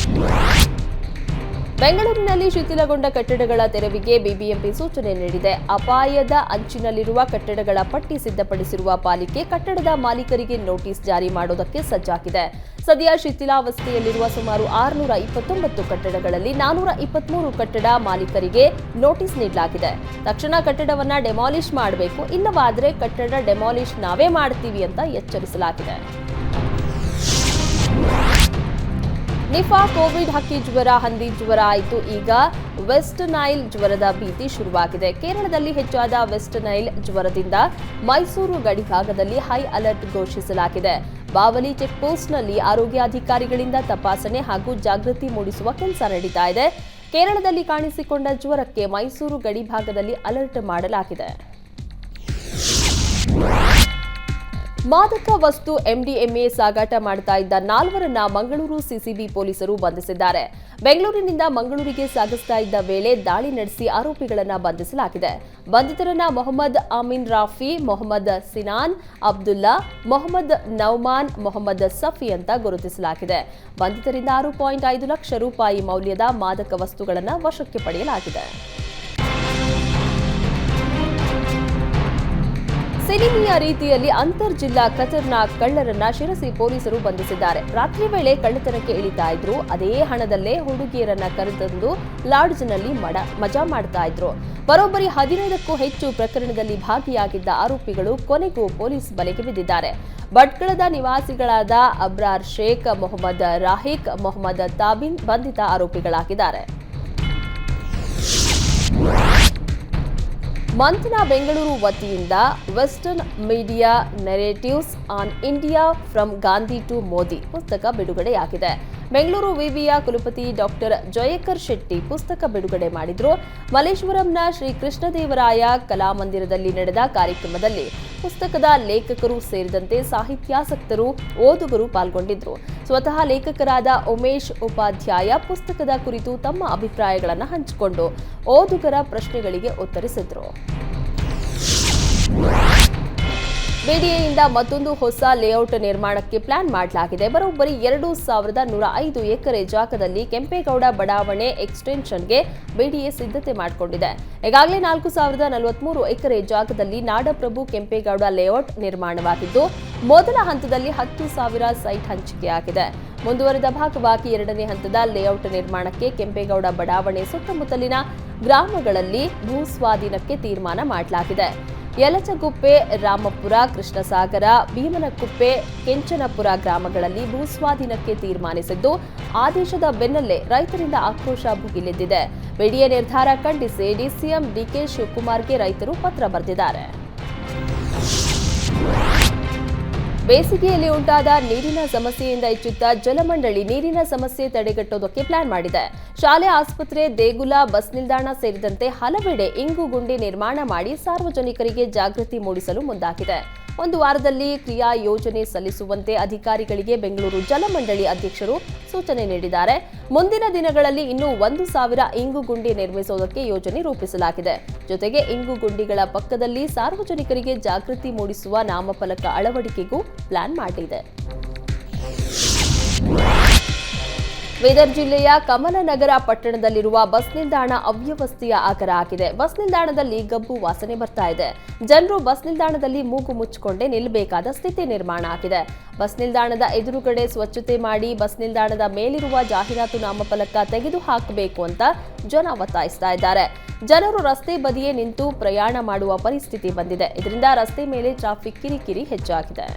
ಬೆಂಗಳೂರಿನಲ್ಲಿ ಶಿಥಿಲಗೊಂಡ ಕಟ್ಟಡಗಳ ತೆರವಿಗೆ ಬಿಬಿಎಂಪಿ ಸೂಚನೆ ನೀಡಿದೆ. ಅಪಾಯದ ಅಂಚಿನಲ್ಲಿರುವ ಕಟ್ಟಡಗಳ ಪಟ್ಟಿ ಸಿದ್ಧಪಡಿಸಿರುವ ಪಾಲಿಕೆ ಕಟ್ಟಡದ ಮಾಲೀಕರಿಗೆ ನೋಟಿಸ್ ಜಾರಿ ಮಾಡುವುದಕ್ಕೆ ಸಜ್ಜಾಗಿದೆ. ಸದ್ಯ ಶಿಥಿಲಾವಸ್ಥೆಯಲ್ಲಿರುವ ಸುಮಾರು 629 ಕಟ್ಟಡಗಳಲ್ಲಿ 423 ಕಟ್ಟಡ ಮಾಲೀಕರಿಗೆ ನೋಟಿಸ್ ನೀಡಲಾಗಿದೆ. ತಕ್ಷಣ ಕಟ್ಟಡವನ್ನ ಡೆಮಾಲಿಷ್ ಮಾಡಬೇಕು, ಇಲ್ಲವಾದರೆ ಕಟ್ಟಡ ಡೆಮಾಲಿಷ್ ನಾವೇ ಮಾಡ್ತೀವಿ ಅಂತ ಎಚ್ಚರಿಸಲಾಗಿದೆ. ನಿಫಾ, ಕೋವಿಡ್, ಹಕ್ಕಿ ಜ್ವರ, ಹಂದಿ ಜ್ವರ ಆಯಿತು. ಈಗ ವೆಸ್ಟ್ ನೈಲ್ ಜ್ವರದ ಭೀತಿ ಶುರುವಾಗಿದೆ. ಕೇರಳದಲ್ಲಿ ಹೆಚ್ಚಾದ ವೆಸ್ಟ್ ನೈಲ್ ಜ್ವರದಿಂದ ಮೈಸೂರು ಗಡಿಭಾಗದಲ್ಲಿ ಹೈ ಅಲರ್ಟ್ ಘೋಷಿಸಲಾಗಿದೆ. ಬಾವಲಿ ಚೆಕ್ಪೋಸ್ಟ್ನಲ್ಲಿ ಆರೋಗ್ಯಾಧಿಕಾರಿಗಳಿಂದ ತಪಾಸಣೆ ಹಾಗೂ ಜಾಗೃತಿ ಮೂಡಿಸುವ ಕೆಲಸ ನಡೀತಾ ಇದೆ. ಕೇರಳದಲ್ಲಿ ಕಾಣಿಸಿಕೊಂಡ ಜ್ವರಕ್ಕೆ ಮೈಸೂರು ಗಡಿಭಾಗದಲ್ಲಿ ಅಲರ್ಟ್ ಮಾಡಲಾಗಿದೆ. ಮಾದಕ ವಸ್ತು ಎಂಡಿಎಂಎ ಸಾಗಾಟ ಮಾಡ್ತಾ ಇದ್ದ 4ರನ್ನ ಮಂಗಳೂರು ಸಿಸಿಬಿ ಪೊಲೀಸರು ಬಂಧಿಸಿದ್ದಾರೆ. ಬೆಂಗಳೂರಿನಿಂದ ಮಂಗಳೂರಿಗೆ ಸಾಗಿಸ್ತಾ ಇದ್ದ ವೇಳೆ ದಾಳಿ ನಡೆಸಿ ಆರೋಪಿಗಳನ್ನ ಬಂಧಿಸಲಾಗಿದೆ. ಬಂಧಿತರನ್ನ ಮೊಹಮ್ಮದ್ ಅಮೀನ್ ರಾಫಿ, ಮೊಹಮ್ಮದ್ ಸಿನಾನ್, ಅಬ್ದುಲ್ಲಾ, ಮೊಹಮ್ಮದ್ ನೌಮಾನ್, ಮೊಹಮ್ಮದ್ ಸಫಿ ಅಂತ ಗುರುತಿಸಲಾಗಿದೆ. ಬಂಧಿತರಿಂದ 6.5 ಲಕ್ಷ ರೂಪಾಯಿ ಮೌಲ್ಯದ ಮಾದಕ ವಸ್ತುಗಳನ್ನು ವಶಕ್ಕೆ ಪಡೆಯಲಾಗಿದೆ. ಸಿನಿಮೀಯ ರೀತಿಯಲ್ಲಿ ಅಂತರ್ಜಿಲ್ಲಾ ಖತರ್ನಾಕ್ ಕಳ್ಳರನ್ನ ಶಿರಸಿ ಪೊಲೀಸರು ಬಂಧಿಸಿದ್ದಾರೆ. ರಾತ್ರಿ ವೇಳೆ ಕಳ್ಳತನಕ್ಕೆ ಇಳಿತಾ ಇದ್ರು. ಅದೇ ಹಣದಲ್ಲೇ ಹುಡುಗಿಯರನ್ನ ಕರೆತಂದು ಲಾಡ್ಜ್ನಲ್ಲಿ ಮಜಾ ಮಾಡ್ತಾ ಇದ್ರು. ಬರೋಬ್ಬರಿ 15ಕ್ಕೂ ಹೆಚ್ಚು ಪ್ರಕರಣದಲ್ಲಿ ಭಾಗಿಯಾಗಿದ್ದ ಆರೋಪಿಗಳು ಕೊನೆಗೂ ಪೊಲೀಸ್ ಬಲೆಗೆ ಬಿದ್ದಿದ್ದಾರೆ. ಭಟ್ಕಳದ ನಿವಾಸಿಗಳಾದ ಅಬ್ರಾರ್ ಶೇಖ್, ಮೊಹಮ್ಮದ್ ರಾಹಿಕ್, ಮೊಹಮ್ಮದ್ ತಾಬಿನ್ ಬಂಧಿತ ಆರೋಪಿಗಳಾಗಿದ್ದಾರೆ. ಮಂಥನ ಬೆಂಗಳೂರು ವತಿಯಿಂದ western media narratives on India from Gandhi to Modi ಪುಸ್ತಕ ಬಿಡುಗಡೆಯಾಗಿದೆ. ಬೆಂಗಳೂರು ವಿವಿಯ ಕುಲಪತಿ ಡಾಕ್ಟರ್ ಜಯಕರ್ ಶೆಟ್ಟಿ ಪುಸ್ತಕ ಬಿಡುಗಡೆ ಮಾಡಿದ್ರು. ಮಲ್ಲೇಶ್ವರಂನ ಶ್ರೀ ಕೃಷ್ಣದೇವರಾಯ ಕಲಾಮಂದಿರದಲ್ಲಿ ನಡೆದ ಕಾರ್ಯಕ್ರಮದಲ್ಲಿ ಪುಸ್ತಕದ ಲೇಖಕರು ಸೇರಿದಂತೆ ಸಾಹಿತ್ಯಾಸಕ್ತರು, ಓದುಗರು ಪಾಲ್ಗೊಂಡಿದ್ರು. ಸ್ವತಃ ಲೇಖಕರಾದ ಉಮೇಶ್ ಉಪಾಧ್ಯಾಯ ಪುಸ್ತಕದ ಕುರಿತು ತಮ್ಮ ಅಭಿಪ್ರಾಯಗಳನ್ನು ಹಂಚಿಕೊಂಡು ಓದುಗರ ಪ್ರಶ್ನೆಗಳಿಗೆ ಉತ್ತರಿಸಿದ್ರು. ಬಿಡಿಎಯಿಂದ ಮತ್ತೊಂದು ಹೊಸ ಲೇಔಟ್ ನಿರ್ಮಾಣಕ್ಕೆ ಪ್ಲಾನ್ ಮಾಡಲಾಗಿದೆ. ಬರೋಬ್ಬರಿ 2105 ಎಕರೆ ಜಾಗದಲ್ಲಿ ಕೆಂಪೇಗೌಡ ಬಡಾವಣೆ ಎಕ್ಸ್ಟೆನ್ಷನ್ಗೆ ಬಿಡಿಎ ಸಿದ್ಧತೆ ಮಾಡಿಕೊಂಡಿದೆ. ಈಗಾಗಲೇ 4043 ಎಕರೆ ಜಾಗದಲ್ಲಿ ನಾಡಪ್ರಭು ಕೆಂಪೇಗೌಡ ಲೇಔಟ್ ನಿರ್ಮಾಣವಾಗಿದ್ದು, ಮೊದಲ ಹಂತದಲ್ಲಿ 10,000 ಸೈಟ್ ಹಂಚಿಕೆಯಾಗಿದೆ. ಮುಂದುವರೆದ ಭಾಗವಾಗಿ 2ನೇ ಹಂತದ ಲೇಔಟ್ ನಿರ್ಮಾಣಕ್ಕೆ ಕೆಂಪೇಗೌಡ ಬಡಾವಣೆ ಸುತ್ತಮುತ್ತಲಿನ ಗ್ರಾಮಗಳಲ್ಲಿ ಭೂಸ್ವಾಧೀನಕ್ಕೆ ತೀರ್ಮಾನ ಮಾಡಲಾಗಿದೆ. ಯಲಚಗುಪ್ಪೆ, ರಾಮಪುರ, ಕೃಷ್ಣಸಾಗರ, ಭೀಮನಕುಪ್ಪೆ, ಕೆಂಚನಪುರ ಗ್ರಾಮಗಳಲ್ಲಿ ಭೂಸ್ವಾಧೀನಕ್ಕೆ ತೀರ್ಮಾನಿಸಿದ್ದು, ಆದೇಶದ ಬೆನ್ನಲ್ಲೇ ರೈತರಿಂದ ಆಕ್ರೋಶ ಭುಗಿಲೆದ್ದಿದೆ. ಬಿಡಿಎ ನಿರ್ಧಾರ ಖಂಡಿಸಿ ಡಿಸಿಎಂ ಡಿಕೆ ಶಿವಕುಮಾರ್ಗೆ ರೈತರು ಪತ್ರ ಬರೆದಿದ್ದಾರೆ. ಬೇಸಿಗೆಯಲ್ಲಿ ಉಂಟಾದ ನೀರಿನ ಸಮಸ್ಯೆಯಿಂದ ಎಚ್ಚೆತ್ತ ಜಲಮಂಡಳಿ ನೀರಿನ ಸಮಸ್ಯೆ ತಡೆಗಟ್ಟುವುದಕ್ಕೆ ಪ್ಲಾನ್ ಮಾಡಿದೆ. ಶಾಲೆ, ಆಸ್ಪತ್ರೆ, ದೇಗುಲ, ಬಸ್ ನಿಲ್ದಾಣ ಸೇರಿದಂತೆ ಹಲವೆಡೆ ಇಂಗು ಗುಂಡಿ ನಿರ್ಮಾಣ ಮಾಡಿ ಸಾರ್ವಜನಿಕರಿಗೆ ಜಾಗೃತಿ ಮೂಡಿಸಲು ಮುಂದಾಗಿದೆ. ಒಂದು ವಾರದಲ್ಲಿ ಕ್ರಿಯಾ ಯೋಜನೆ ಸಲ್ಲಿಸುವಂತೆ ಅಧಿಕಾರಿಗಳಿಗೆ ಬೆಂಗಳೂರು ಜಲಮಂಡಳಿ ಅಧ್ಯಕ್ಷರು ಸೂಚನೆ ನೀಡಿದ್ದಾರೆ. ಮುಂದಿನ ದಿನಗಳಲ್ಲಿ ಇನ್ನೂ 1,000 ಇಂಗು ಗುಂಡಿ ನಿರ್ಮಿಸುವುದಕ್ಕೆ ಯೋಜನೆ ರೂಪಿಸಲಾಗಿದೆ. ಜೊತೆಗೆ ಇಂಗು ಗುಂಡಿಗಳ ಪಕ್ಕದಲ್ಲಿ ಸಾರ್ವಜನಿಕರಿಗೆ ಜಾಗೃತಿ ಮೂಡಿಸುವ ನಾಮಫಲಕ ಅಳವಡಿಕೆಗೂ ಪ್ಲಾನ್ ಮಾಡಿದೆ. ಬೀದರ್ ಜಿಲ್ಲೆಯ ಕಮಲನಗರ ಪಟ್ಟಣದಲ್ಲಿರುವ ಬಸ್ ನಿಲ್ದಾಣ ಅವ್ಯವಸ್ಥೆಯ ಆಗರ ಆಗಿದೆ. ಬಸ್ ನಿಲ್ದಾಣದಲ್ಲಿ ಗಬ್ಬು ವಾಸನೆ ಬರ್ತಾ ಇದೆ. ಜನರು ಬಸ್ ನಿಲ್ದಾಣದಲ್ಲಿ ಮೂಗು ಮುಚ್ಚಿಕೊಂಡೇ ನಿಲ್ಲಬೇಕಾದ ಸ್ಥಿತಿ ನಿರ್ಮಾಣ ಆಗಿದೆ. ಬಸ್ ನಿಲ್ದಾಣದ ಎದುರುಗಡೆ ಸ್ವಚ್ಛತೆ ಮಾಡಿ ಬಸ್ ನಿಲ್ದಾಣದ ಮೇಲಿರುವ ಜಾಹೀರಾತು ನಾಮಫಲಕ ತೆಗೆದು ಹಾಕಬೇಕು ಅಂತ ಜನ ಒತ್ತಾಯಿಸ್ತಾ ಇದ್ದಾರೆ. ಜನರು ರಸ್ತೆ ಬದಿಯೇ ನಿಂತು ಪ್ರಯಾಣ ಮಾಡುವ ಪರಿಸ್ಥಿತಿ ಬಂದಿದೆ. ಇದರಿಂದ ರಸ್ತೆ ಮೇಲೆ ಟ್ರಾಫಿಕ್ ಕಿರಿಕಿರಿ ಹೆಚ್ಚಾಗಿದೆ.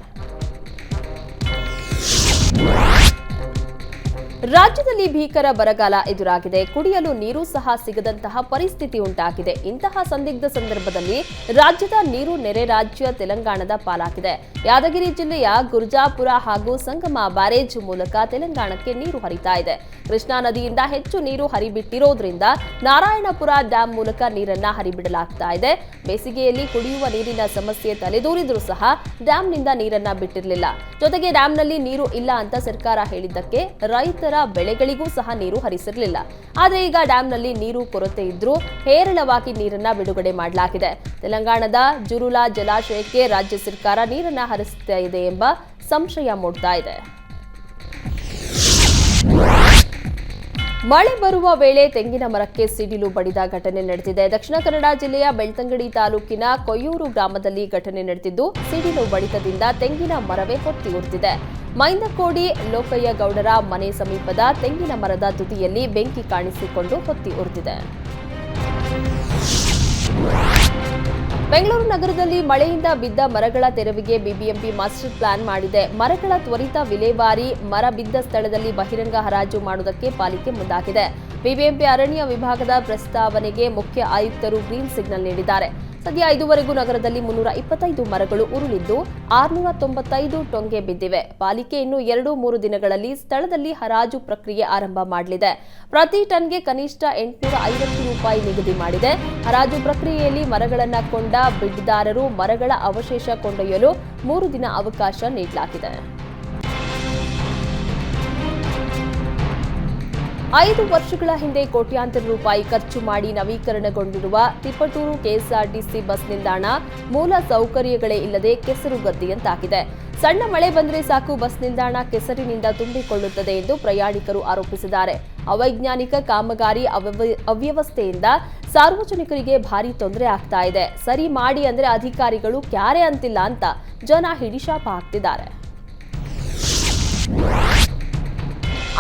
ರಾಜ್ಯದಲ್ಲಿ ಭೀಕರ ಬರಗಾಲ ಎದುರಾಗಿದೆ. ಕುಡಿಯಲು ನೀರು ಸಹ ಸಿಗದಂತಹ ಪರಿಸ್ಥಿತಿ ಉಂಟಾಗಿದೆ. ಇಂತಹ ಸಂದಿಗ್ಧ ಸಂದರ್ಭದಲ್ಲಿ ರಾಜ್ಯದ ನೀರು ನೆರೆ ರಾಜ್ಯ ತೆಲಂಗಾಣದ ಪಾಲಾಗಿದೆ. ಯಾದಗಿರಿ ಜಿಲ್ಲೆಯ ಗುರ್ಜಾಪುರ ಹಾಗೂ ಸಂಗಮ ಬ್ಯಾರೇಜ್ ಮೂಲಕ ತೆಲಂಗಾಣಕ್ಕೆ ನೀರು ಹರಿತಾ ಇದೆ. ಕೃಷ್ಣಾ ನದಿಯಿಂದ ಹೆಚ್ಚು ನೀರು ಹರಿಬಿಟ್ಟಿರೋದ್ರಿಂದ ನಾರಾಯಣಪುರ ಡ್ಯಾಂ ಮೂಲಕ ನೀರನ್ನ ಹರಿಬಿಡಲಾಗ್ತಾ ಇದೆ. ಬೇಸಿಗೆಯಲ್ಲಿ ಕುಡಿಯುವ ನೀರಿನ ಸಮಸ್ಯೆ ತಲೆದೂರಿದ್ರೂ ಸಹ ಡ್ಯಾಂನಿಂದ ನೀರನ್ನ ಬಿಟ್ಟಿರಲಿಲ್ಲ. ಜೊತೆಗೆ ಡ್ಯಾಂನಲ್ಲಿ ನೀರು ಇಲ್ಲ ಅಂತ ಸರ್ಕಾರ ಹೇಳಿದ್ದಕ್ಕೆ ರೈತರ ಬೆಳೆಗಳಿಗೂ ಸಹ ನೀರು ಹರಿಸಿರಲಿಲ್ಲ. ಆದರೆ ಈಗ ಡ್ಯಾಂನಲ್ಲಿ ನೀರು ಕೊರತೆ ಇದ್ರೂ ಹೇರಳವಾಗಿ ನೀರನ್ನ ಬಿಡುಗಡೆ ಮಾಡಲಾಗಿದೆ. ತೆಲಂಗಾಣದ ಜುರುಲಾ ಜಲಾಶಯಕ್ಕೆ ರಾಜ್ಯ ಸರ್ಕಾರ ನೀರನ್ನ ಹರಿಸ್ತಾ ಇದೆ ಎಂಬ ಸಂಶಯ ಮೂಡ್ತಾ ಇದೆ. ಮಳೆ ಬರುವ ವೇಳೆ ತೆಂಗಿನ ಮರಕ್ಕೆ ಸಿಡಿಲು ಬಡಿದ ಘಟನೆ ನಡೆದಿದೆ. ದಕ್ಷಿಣ ಕನ್ನಡ ಜಿಲ್ಲೆಯ ಬೆಳ್ತಂಗಡಿ ತಾಲೂಕಿನ ಕೊಯ್ಯೂರು ಗ್ರಾಮದಲ್ಲಿ ಘಟನೆ ನಡೆದಿದ್ದು, ಸಿಡಿಲು ಬಡಿತದಿಂದ ತೆಂಗಿನ ಮರವೇ ಹೊತ್ತಿ ಉರಿದಿದೆ. ಮೈಂದಕೋಡಿ ಲೋಕಯ್ಯ ಗೌಡರ ಮನೆ ಸಮೀಪದ ತೆಂಗಿನ ಮರದ ತುದಿಯಲ್ಲಿ ಬೆಂಕಿ ಕಾಣಿಸಿಕೊಂಡು ಹೊತ್ತಿ ಉರಿದಿದೆ. ಬೆಂಗಳೂರು ನಗರದಲ್ಲಿ ಮಳೆಯಿಂದ ಬಿದ್ದ ಮರಗಳ ತೆರವಿಗೆ ಬಿಬಿಎಂಪಿ ಮಾಸ್ಟರ್ ಪ್ಲಾನ್ ಮಾಡಿದೆ. ಮರಗಳ ತ್ವರಿತ ವಿಲೇವಾರಿ, ಮರ ಬಿದ್ದ ಸ್ಥಳದಲ್ಲಿ ಬಹಿರಂಗ ಹರಾಜು ಮಾಡುವುದಕ್ಕೆ ಪಾಲಿಕೆ ಮುಂದಾಗಿದೆ. ಬಿಬಿಎಂಪಿ ಅರಣ್ಯ ವಿಭಾಗದ ಪ್ರಸ್ತಾವನೆಗೆ ಮುಖ್ಯ ಆಯುಕ್ತರು ಗ್ರೀನ್ ಸಿಗ್ನಲ್ ನೀಡಿದ್ದಾರೆ. ಸದ್ಯ ಇದುವರೆಗೂ ನಗರದಲ್ಲಿ 325 ಮರಗಳು ಉರುಳಿದ್ದು 695 ಟೊಂಗೆ ಬಿದ್ದಿವೆ. ಪಾಲಿಕೆ ಇನ್ನು 2-3 ದಿನಗಳಲ್ಲಿ ಸ್ಥಳದಲ್ಲಿ ಹರಾಜು ಪ್ರಕ್ರಿಯೆ ಆರಂಭ ಮಾಡಲಿದೆ. ಪ್ರತಿ ಟನ್ಗೆ ಕನಿಷ್ಠ 850 ರೂಪಾಯಿ ನಿಗದಿ ಮಾಡಿದೆ. ಹರಾಜು ಪ್ರಕ್ರಿಯೆಯಲ್ಲಿ ಮರಗಳನ್ನು ಕೊಂಡ ಬಿಡ್ದಾರರು ಮರಗಳ ಅವಶೇಷ ಕೊಂಡೊಯ್ಯಲು 3 ದಿನ ಅವಕಾಶ ನೀಡಲಾಗಿದೆ. 5 ವರ್ಷಗಳ ಹಿಂದೆ ಕೋಟ್ಯಾಂತರ ರೂಪಾಯಿ ಖರ್ಚು ಮಾಡಿ ನವೀಕರಣಗೊಂಡಿರುವ ತಿಪಟೂರು ಕೆಎಸ್ಆರ್ಟಿಸಿ ಬಸ್ ನಿಲ್ದಾಣ ಮೂಲ ಸೌಕರ್ಯಗಳೇ ಇಲ್ಲದೆ ಕೆಸರುಗದ್ದಿಯಂತಾಗಿದೆ. ಸಣ್ಣ ಮಳೆ ಬಂದರೆ ಸಾಕು ಬಸ್ ನಿಲ್ದಾಣ ಕೆಸರಿನಿಂದ ತುಂಬಿಕೊಳ್ಳುತ್ತದೆ ಎಂದು ಪ್ರಯಾಣಿಕರು ಆರೋಪಿಸಿದ್ದಾರೆ. ಅವೈಜ್ಞಾನಿಕ ಕಾಮಗಾರಿ ಅವ್ಯವಸ್ಥೆಯಿಂದ ಸಾರ್ವಜನಿಕರಿಗೆ ಭಾರಿ ತೊಂದರೆ ಆಗ್ತಾ ಇದೆ. ಸರಿ ಮಾಡಿ ಅಂದ್ರೆ ಅಧಿಕಾರಿಗಳು ಕ್ಯಾರೆ ಅಂತಿಲ್ಲ ಅಂತ ಜನ ಹಿಡಿಶಾಪ ಹಾಕ್ತಿದ್ದಾರೆ.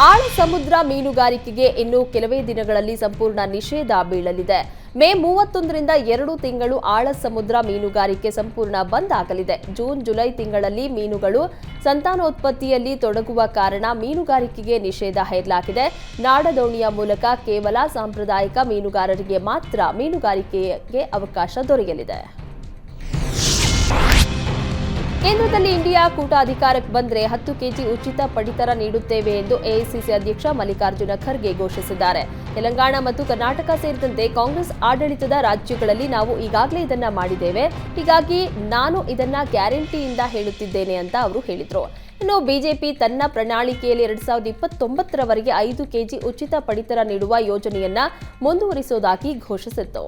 ಆಳ ಸಮುದ್ರ ಮೀನುಗಾರಿಕೆಗೆ ಇನ್ನು ಕೆಲವೇ ದಿನಗಳಲ್ಲಿ ಸಂಪೂರ್ಣ ನಿಷೇಧ ಬೀಳಲಿದೆ. ಮೇ 31ರಿಂದ 2 ತಿಂಗಳು ಆಳ ಸಮುದ್ರ ಮೀನುಗಾರಿಕೆ ಸಂಪೂರ್ಣ ಬಂದ್ ಆಗಲಿದೆ. ಜೂನ್-ಜುಲೈ ತಿಂಗಳಲ್ಲಿ ಮೀನುಗಳು ಸಂತಾನೋತ್ಪತ್ತಿಯಲ್ಲಿ ತೊಡಗುವ ಕಾರಣ ಮೀನುಗಾರಿಕೆಗೆ ನಿಷೇಧ ಹೇರಲಾಗಿದೆ. ನಾಡದೋಣಿಯ ಮೂಲಕ ಕೇವಲ ಸಾಂಪ್ರದಾಯಿಕ ಮೀನುಗಾರರಿಗೆ ಮಾತ್ರ ಮೀನುಗಾರಿಕೆಗೆ ಅವಕಾಶ ದೊರೆಯಲಿದೆ. ಕೇಂದ್ರದಲ್ಲಿ ಇಂಡಿಯಾ ಕೂಟ ಅಧಿಕಾರಕ್ಕೆ ಬಂದರೆ 10 ಕೆಜಿ ಉಚಿತ ಪಡಿತರ ನೀಡುತ್ತೇವೆ ಎಂದು ಎಐಸಿಸಿ ಅಧ್ಯಕ್ಷ ಮಲ್ಲಿಕಾರ್ಜುನ ಖರ್ಗೆ ಘೋಷಿಸಿದ್ದಾರೆ. ತೆಲಂಗಾಣ ಮತ್ತು ಕರ್ನಾಟಕ ಸೇರಿದಂತೆ ಕಾಂಗ್ರೆಸ್ ಆಡಳಿತದ ರಾಜ್ಯಗಳಲ್ಲಿ ನಾವು ಈಗಾಗಲೇ ಇದನ್ನ ಮಾಡಿದ್ದೇವೆ. ಹೀಗಾಗಿ ನಾನು ಇದನ್ನ ಗ್ಯಾರಂಟಿಯಿಂದ ಹೇಳುತ್ತಿದ್ದೇನೆ ಅಂತ ಅವರು ಹೇಳಿದರು. ಇನ್ನು ಬಿಜೆಪಿ ತನ್ನ ಪ್ರಣಾಳಿಕೆಯಲ್ಲಿ 2029ರವರೆಗೆ 5 ಕೆಜಿ ಉಚಿತ ಪಡಿತರ ನೀಡುವ ಯೋಜನೆಯನ್ನ ಮುಂದುವರಿಸುವುದಾಗಿ ಘೋಷಿಸಿತ್ತು.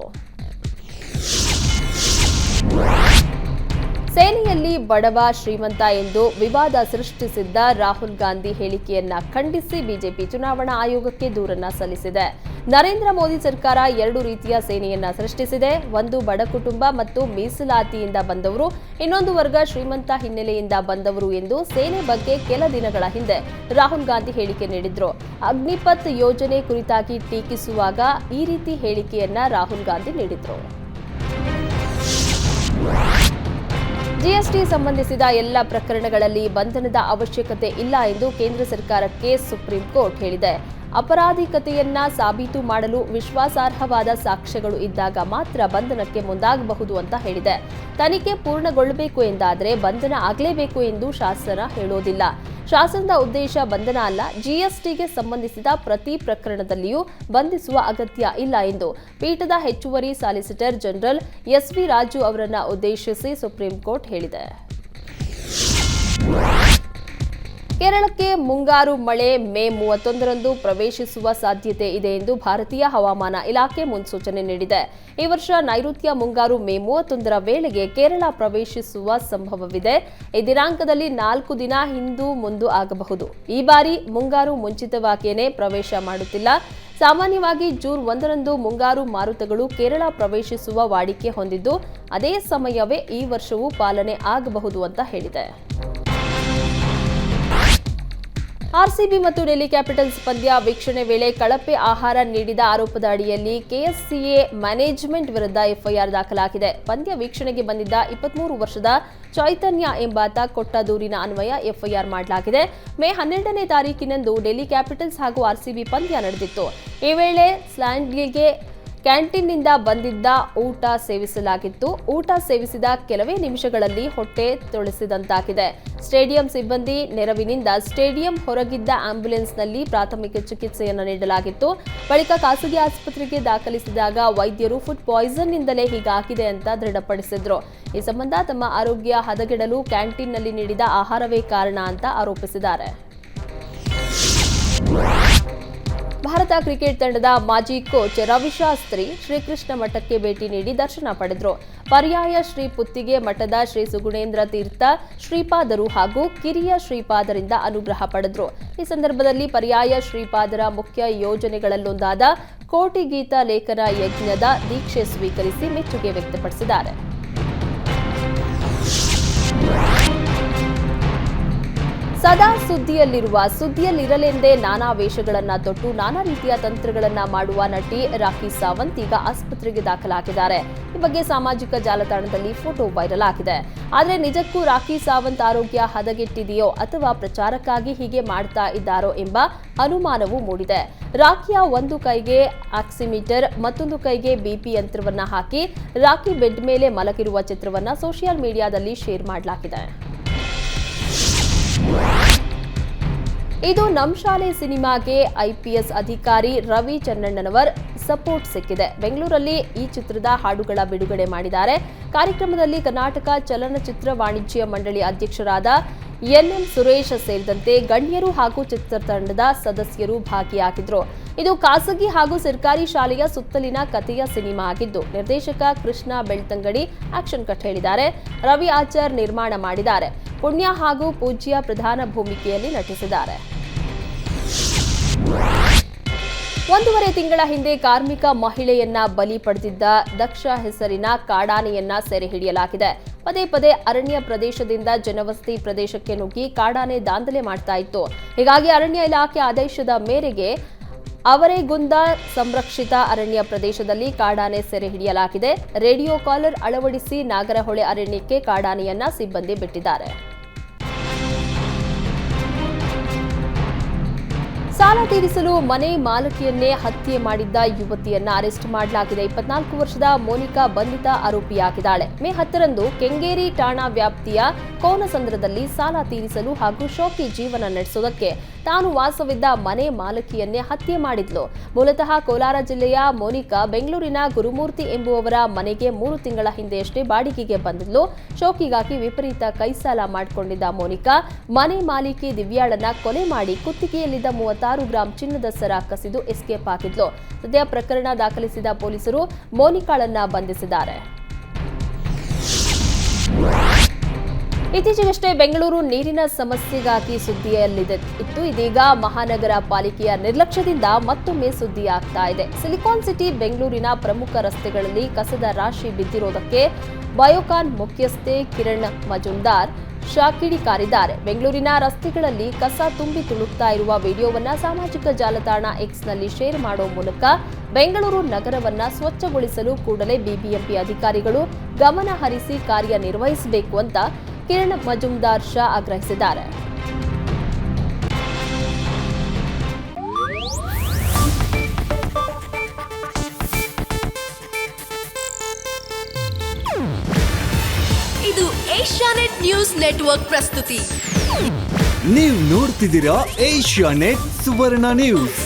ಸೇನೆಯಲ್ಲಿ ಬಡವ ಶ್ರೀಮಂತ ಎಂದು ವಿವಾದ ಸೃಷ್ಟಿಸಿದ್ದ ರಾಹುಲ್ ಗಾಂಧಿ ಹೇಳಿಕೆಯನ್ನ ಖಂಡಿಸಿ ಬಿಜೆಪಿ ಚುನಾವಣಾ ಆಯೋಗಕ್ಕೆ ದೂರನ್ನ ಸಲ್ಲಿಸಿದೆ. ನರೇಂದ್ರ ಮೋದಿ ಸರ್ಕಾರ 2 ರೀತಿಯ ಸೇನೆಯನ್ನ ಸೃಷ್ಟಿಸಿದೆ. ಒಂದು ಬಡ ಕುಟುಂಬ ಮತ್ತು ಮೀಸಲಾತಿಯಿಂದ ಬಂದವರು, ಇನ್ನೊಂದು ವರ್ಗ ಶ್ರೀಮಂತ ಹಿನ್ನೆಲೆಯಿಂದ ಬಂದವರು ಎಂದು ಸೇನೆ ಬಗ್ಗೆ ಕೆಲ ದಿನಗಳ ಹಿಂದೆ ರಾಹುಲ್ ಗಾಂಧಿ ಹೇಳಿಕೆ ನೀಡಿದ್ರು. ಅಗ್ನಿಪಥ್ ಯೋಜನೆ ಕುರಿತಾಗಿ ಟೀಕಿಸುವಾಗ ಈ ರೀತಿ ಹೇಳಿಕೆಯನ್ನ ರಾಹುಲ್ ಗಾಂಧಿ ನೀಡಿದ್ರು. ಜಿಎಸ್ಟಿ ಸಂಬಂಧಿಸಿದ ಎಲ್ಲ ಪ್ರಕರಣಗಳಲ್ಲಿ ಬಂಧನದ ಅವಶ್ಯಕತೆ ಇಲ್ಲ ಎಂದು ಕೇಂದ್ರ ಸರ್ಕಾರಕ್ಕೆ ಸುಪ್ರೀಂ ಕೋರ್ಟ್ ಹೇಳಿದೆ. ಅಪರಾಧಿಕತೆಯನ್ನ ಸಾಬೀತು ಮಾಡಲು ವಿಶ್ವಾಸಾರ್ಹವಾದ ಸಾಕ್ಷ್ಯಗಳು ಇದ್ದಾಗ ಮಾತ್ರ ಬಂಧನಕ್ಕೆ ಮುಂದಾಗಬಹುದು ಅಂತ ಹೇಳಿದೆ. ತನಿಖೆ ಪೂರ್ಣಗೊಳ್ಳಬೇಕು ಎಂದಾದರೆ ಬಂಧನ ಆಗಲೇಬೇಕು ಎಂದು ಶಾಸನ ಹೇಳೋದಿಲ್ಲ. ಶಾಸನದ ಉದ್ದೇಶ ಬಂಧನ ಅಲ್ಲ. ಜಿಎಸ್ಟಿಗೆ ಸಂಬಂಧಿಸಿದ ಪ್ರತಿ ಪ್ರಕರಣದಲ್ಲಿಯೂ ಬಂಧಿಸುವ ಅಗತ್ಯ ಇಲ್ಲ ಎಂದು ಪೀಠದ ಹೆಚ್ಚುವರಿ ಸಾಲಿಸಿಟರ್ ಜನರಲ್ ಎಸ್ವಿ ರಾಜು ಅವರನ್ನ ಉದ್ದೇಶಿಸಿ ಸುಪ್ರೀಂ ಕೋರ್ಟ್ ಹೇಳಿದೆ. ಕೇರಳಕ್ಕೆ ಮುಂಗಾರು ಮಳೆ ಮೇ 31ರಂದು ಪ್ರವೇಶಿಸುವ ಸಾಧ್ಯತೆ ಇದೆ ಎಂದು ಭಾರತೀಯ ಹವಾಮಾನ ಇಲಾಖೆ ಮುನ್ಸೂಚನೆ ನೀಡಿದೆ. ಈ ವರ್ಷ ನೈಋತ್ಯ ಮುಂಗಾರು ಮೇ 31ರ ವೇಳೆಗೆ ಕೇರಳ ಪ್ರವೇಶಿಸುವ ಸಂಭವವಿದೆ. ಈ ದಿನಾಂಕದಲ್ಲಿ 4 ದಿನ ಹಿಂದು ಮುಂದು ಆಗಬಹುದು. ಈ ಬಾರಿ ಮುಂಗಾರು ಮುಂಚಿತವಾಗಿಯೇ ಪ್ರವೇಶ ಮಾಡುತ್ತಿಲ್ಲ. ಸಾಮಾನ್ಯವಾಗಿ ಜೂನ್ 1ರಂದು ಮುಂಗಾರು ಮಾರುತಗಳು ಕೇರಳ ಪ್ರವೇಶಿಸುವ ವಾಡಿಕೆ ಹೊಂದಿದ್ದು, ಅದೇ ಸಮಯವೇ ಈ ವರ್ಷವೂ ಪಾಲನೆ ಆಗಬಹುದು ಅಂತ ಹೇಳಿದೆ. ಆರ್ಸಿಬಿ ಮತ್ತು ಡೆಲ್ಲಿ ಕ್ಯಾಪಿಟಲ್ಸ್ ಪಂದ್ಯ ವೀಕ್ಷಣೆ ವೇಳೆ ಕಳಪೆ ಆಹಾರ ನೀಡಿದ ಆರೋಪದ ಅಡಿಯಲ್ಲಿ ಕೆಎಸ್ಸಿಎ ಮ್ಯಾನೇಜ್ಮೆಂಟ್ ವಿರುದ್ಧ ಎಫ್ಐಆರ್ ದಾಖಲಾಗಿದೆ. ಪಂದ್ಯ ವೀಕ್ಷಣೆಗೆ ಬಂದಿದ್ದ 23 ವರ್ಷದ ಚೈತನ್ಯ ಎಂಬಾತ ಕೊಟ್ಟ ದೂರಿನ ಅನ್ವಯ ಎಫ್ಐಆರ್ ಮಾಡಲಾಗಿದೆ. ಮೇ 12ನೇ ತಾರೀಕಿನಂದು ಡೆಲ್ಲಿ ಕ್ಯಾಪಿಟಲ್ಸ್ ಹಾಗೂ ಆರ್ಸಿಬಿ ಪಂದ್ಯ ನಡೆದಿತ್ತು. ಈ ವೇಳೆ ಸ್ಲ್ಯಾಂಡ್ಗೆ ಕ್ಯಾಂಟೀನ್ನಿಂದ ಬಂದಿದ್ದ ಊಟ ಸೇವಿಸಲಾಗಿತ್ತು. ಊಟ ಸೇವಿಸಿದ ಕೆಲವೇ ನಿಮಿಷಗಳಲ್ಲಿ ಹೊಟ್ಟೆ ತೊಳೆಸಿದಂತಾಗಿದೆ. ಸ್ಟೇಡಿಯಂ ಸಿಬ್ಬಂದಿ ನೆರವಿನಿಂದ ಸ್ಟೇಡಿಯಂ ಹೊರಗಿದ್ದ ಆಂಬ್ಯುಲೆನ್ಸ್ನಲ್ಲಿ ಪ್ರಾಥಮಿಕ ಚಿಕಿತ್ಸೆಯನ್ನು ನೀಡಲಾಗಿತ್ತು. ಬಳಿಕ ಖಾಸಗಿ ಆಸ್ಪತ್ರೆಗೆ ದಾಖಲಿಸಿದಾಗ ವೈದ್ಯರು ಫುಡ್ ಪಾಯ್ಸನ್ನಿಂದಲೇ ಹೀಗಾಗಿದೆ ಅಂತ ದೃಢಪಡಿಸಿದ್ರು. ಈ ಸಂಬಂಧ ತಮ್ಮ ಆರೋಗ್ಯ ಹದಗೆಡಲು ಕ್ಯಾಂಟೀನ್ನಲ್ಲಿ ನೀಡಿದ ಆಹಾರವೇ ಕಾರಣ ಅಂತ ಆರೋಪಿಸಿದ್ದಾರೆ. ಭಾರತ ಕ್ರಿಕೆಟ್ ತಂಡದ ಮಾಜಿ ಕೋಚ್ ರವಿಶಾಸ್ತ್ರಿ ಶ್ರೀಕೃಷ್ಣ ಮಠಕ್ಕೆ ಭೇಟಿ ನೀಡಿ ದರ್ಶನ ಪಡೆದರು. ಪರ್ಯಾಯ ಶ್ರೀ ಪುತ್ತಿಗೆ ಮಠದ ಶ್ರೀ ಸುಗುಣೇಂದ್ರ ತೀರ್ಥ ಶ್ರೀಪಾದರು ಹಾಗೂ ಕಿರಿಯ ಶ್ರೀಪಾದರಿಂದ ಅನುಗ್ರಹ ಪಡೆದರು. ಈ ಸಂದರ್ಭದಲ್ಲಿ ಪರ್ಯಾಯ ಶ್ರೀಪಾದರ ಮುಖ್ಯ ಯೋಜನೆಗಳಲ್ಲೊಂದಾದ ಕೋಟಿ ಗೀತ ಲೇಖನ ಯಜ್ಞದ ದೀಕ್ಷೆ ಸ್ವೀಕರಿಸಿ ಮೆಚ್ಚುಗೆ ವ್ಯಕ್ತಪಡಿಸಿದ್ದಾರೆ. ಸದಾ ಸುದ್ದಿಯಲ್ಲಿರಲೆಂದೇ ನಾನಾ ವೇಷಗಳನ್ನ ತೊಟ್ಟು ನಾನಾ ರೀತಿಯ ತಂತ್ರಗಳನ್ನ ಮಾಡುವ ನಟಿ ರಾಖಿ ಸಾವಂತ್ ಈಗ ಆಸ್ಪತ್ರೆಗೆ ದಾಖಲಾಗಿದ್ದಾರೆ. ಈ ಬಗ್ಗೆ ಸಾಮಾಜಿಕ ಜಾಲತಾಣದಲ್ಲಿ ಫೋಟೋ ವೈರಲ್ ಆಗಿದೆ. ಆದರೆ ನಿಜಕ್ಕೂ ರಾಖಿ ಸಾವಂತ್ ಆರೋಗ್ಯ ಹದಗೆಟ್ಟಿದೆಯೋ ಅಥವಾ ಪ್ರಚಾರಕ್ಕಾಗಿ ಹೀಗೆ ಮಾಡ್ತಾ ಇದ್ದಾರೋ ಎಂಬ ಅನುಮಾನವೂ ಮೂಡಿದೆ. ರಾಖಿಯ ಒಂದು ಕೈಗೆ ಆಕ್ಸಿಮೀಟರ್, ಮತ್ತೊಂದು ಕೈಗೆ ಬಿಪಿ ಯಂತ್ರವನ್ನ ಹಾಕಿ ರಾಖಿ ಬೆಡ್ ಮೇಲೆ ಮಲಗಿರುವ ಚಿತ್ರವನ್ನ ಸೋಷಿಯಲ್ ಮೀಡಿಯಾದಲ್ಲಿ ಶೇರ್ ಮಾಡಲಾಗಿದೆ. ಇದು ನಮ್ ಶಾಲೆ ಸಿನಿಮಾಗೆ ಐಪಿಎಸ್ ಅಧಿಕಾರಿ ರವಿ ಚನ್ನಣ್ಣನವರ್ ಸಪೋರ್ಟ್ ಸಿಕ್ಕಿದೆ. ಬೆಂಗಳೂರಲ್ಲಿ ಈ ಚಿತ್ರದ ಹಾಡುಗಳ ಬಿಡುಗಡೆ ಮಾಡಿದ್ದಾರೆ. ಕಾರ್ಯಕ್ರಮದಲ್ಲಿ ಕರ್ನಾಟಕ ಚಲನಚಿತ್ರ ವಾಣಿಜ್ಯ ಮಂಡಳಿ ಅಧ್ಯಕ್ಷರಾದ ಎನ್ಎಂ ಸುರೇಶ್ ಸೇರಿದಂತೆ ಗಣ್ಯರು ಹಾಗೂ ಚಿತ್ರತಂಡದ ಸದಸ್ಯರು ಭಾಗಿಯಾಗಿದ್ರು. ಇದು ಖಾಸಗಿ ಹಾಗೂ ಸರ್ಕಾರಿ ಶಾಲೆಯ ಸುತ್ತಲಿನ ಕಥೆಯ ಸಿನಿಮಾ ಆಗಿದ್ದು, ನಿರ್ದೇಶಕ ಕೃಷ್ಣ ಬೆಳ್ತಂಗಡಿ ಆಕ್ಷನ್ ಕಟ್ ಹೇಳಿದ್ದಾರೆ. ರವಿ ಆಚಾರ್ ನಿರ್ಮಾಣ ಮಾಡಿದ್ದಾರೆ. ಪುಣ್ಯ ಹಾಗೂ ಪೂಜ್ಯ ಪ್ರಧಾನ ಭೂಮಿಕೆಯಲ್ಲಿ ನಟಿಸಿದ್ದಾರೆ. 1.5 ತಿಂಗಳ ಹಿಂದೆ ಕಾರ್ಮಿಕ ಮಹಿಳೆಯನ್ನ ಬಲಿ ಪಡೆದಿದ್ದ ದಕ್ಷ ಹೆಸರಿನ ಕಾಡಾನೆಯನ್ನ ಸೆರೆ ಹಿಡಿಯಲಾಗಿದೆ. ಪದೇ ಪದೇ ಅರಣ್ಯ ಪ್ರದೇಶದಿಂದ ಜನವಸತಿ ಪ್ರದೇಶಕ್ಕೆ ನುಗ್ಗಿ ಕಾಡಾನೆ ದಾಂಧಲೆ ಮಾಡ್ತಾ ಇತ್ತು. ಹೀಗಾಗಿ ಅರಣ್ಯ ಇಲಾಖೆ ಆದೇಶದ ಮೇರೆಗೆ ಅವರೇಗುಂದ ಸಂರಕ್ಷಿತ ಅರಣ್ಯ ಪ್ರದೇಶದಲ್ಲಿ ಕಾಡಾನೆ ಸೆರೆ ಹಿಡಿಯಲಾಗಿದೆ. ರೇಡಿಯೋ ಕಾಲರ್ ಅಳವಡಿಸಿ ನಾಗರಹೊಳೆ ಅರಣ್ಯಕ್ಕೆ ಕಾಡಾನೆಯನ್ನ ಸಿಬ್ಬಂದಿ ಬಿಟ್ಟಿದ್ದಾರೆ. ಸಾಲ ತೀರಿಸಲು ಮನೆ ಮಾಲಕಿಯನ್ನೇ ಹತ್ಯೆ ಮಾಡಿದ್ದ ಯುವತಿಯನ್ನ ಅರೆಸ್ಟ್ ಮಾಡಲಾಗಿದೆ. 24 ವರ್ಷದ ಮೋನಿಕಾ ಬಂಧಿತ ಆರೋಪಿಯಾಗಿದ್ದಾಳೆ. ಮೇ 10ರಂದು ಕೆಂಗೇರಿ ಠಾಣಾ ವ್ಯಾಪ್ತಿಯ ಕೋನಸಂದ್ರದಲ್ಲಿ ಸಾಲ ತೀರಿಸಲು ಹಾಗೂ ಶೋಕಿ ಜೀವನ ನಡೆಸುವುದಕ್ಕೆ ತಾನು ವಾಸವಿದ್ದ ಮನೆ ಮಾಲಕಿಯನ್ನೇ ಹತ್ಯೆ ಮಾಡಿದ್ಲು. ಮೂಲತಃ ಕೋಲಾರ ಜಿಲ್ಲೆಯ ಮೋನಿಕಾ ಬೆಂಗಳೂರಿನ ಗುರುಮೂರ್ತಿ ಎಂಬುವವರ ಮನೆಗೆ 3 ತಿಂಗಳ ಹಿಂದೆಯಷ್ಟೇ ಬಾಡಿಗೆಗೆ ಬಂದಿದ್ಲು. ಶೋಕಿಗಾಗಿ ವಿಪರೀತ ಕೈಸಾಲ ಮಾಡಿಕೊಂಡಿದ್ದ ಮೋನಿಕಾ ಮನೆ ಮಾಲೀಕಿ ದಿವ್ಯಾಳನ್ನ ಕೊಲೆ ಮಾಡಿ ಕುತ್ತಿಗೆಯಲ್ಲಿದ್ದ 36 ಗ್ರಾಂ ಚಿನ್ನದ ಸರ ಕಸಿದು ಎಸ್ಕೇಪ್ ಆಗಿದ್ಲು. ಸದ್ಯ ಪ್ರಕರಣ ದಾಖಲಿಸಿದ ಪೊಲೀಸರು ಮೋನಿಕಾಳನ್ನ ಬಂಧಿಸಿದ್ದಾರೆ. ಇತ್ತೀಚೆಗಷ್ಟೇ ಬೆಂಗಳೂರು ನೀರಿನ ಸಮಸ್ಯೆಗಾಗಿ ಸುದ್ದಿಯಲ್ಲಿತ್ತು. ಇದೀಗ ಮಹಾನಗರ ಪಾಲಿಕೆಯ ನಿರ್ಲಕ್ಷ್ಯದಿಂದ ಮತ್ತೊಮ್ಮೆ ಸುದ್ದಿಯಾಗ್ತಾ ಇದೆ. ಸಿಲಿಕಾನ್ ಸಿಟಿ ಬೆಂಗಳೂರಿನ ಪ್ರಮುಖ ರಸ್ತೆಗಳಲ್ಲಿ ಕಸದ ರಾಶಿ ಬಿದ್ದಿರೋದಕ್ಕೆ ಬಯೋಕಾನ್ ಮುಖ್ಯಸ್ಥೆ ಕಿರಣ್ ಮಜುಂದಾರ್ ಕಿಡಿಕಾರಿದ್ದಾರೆ. ಬೆಂಗಳೂರಿನ ರಸ್ತೆಗಳಲ್ಲಿ ಕಸ ತುಂಬಿ ತುಳುಕ್ತಾ ಇರುವ ವಿಡಿಯೋವನ್ನ ಸಾಮಾಜಿಕ ಜಾಲತಾಣ ಎಕ್ಸ್ನಲ್ಲಿ ಶೇರ್ ಮಾಡುವ ಮೂಲಕ ಬೆಂಗಳೂರು ನಗರವನ್ನ ಸ್ವಚ್ಛಗೊಳಿಸಲು ಕೂಡಲೇ ಬಿಬಿಎಂಪಿ ಅಧಿಕಾರಿಗಳು ಗಮನ ಹರಿಸಿ ಕಾರ್ಯನಿರ್ವಹಿಸಬೇಕು ಅಂತ ಕಿರಣ್ ಮಜುಂದಾರ್ ಆಗ್ರಹಿಸಿದ್ದಾರೆ. ಇದು ಏಷ್ಯಾನೆಟ್ ನ್ಯೂಸ್ ನೆಟ್ವರ್ಕ್ ಪ್ರಸ್ತುತಿ. ನೀವು ನೋಡ್ತಿದ್ದೀರಾ ಏಷ್ಯಾನೆಟ್ ಸುವರ್ಣ ನ್ಯೂಸ್.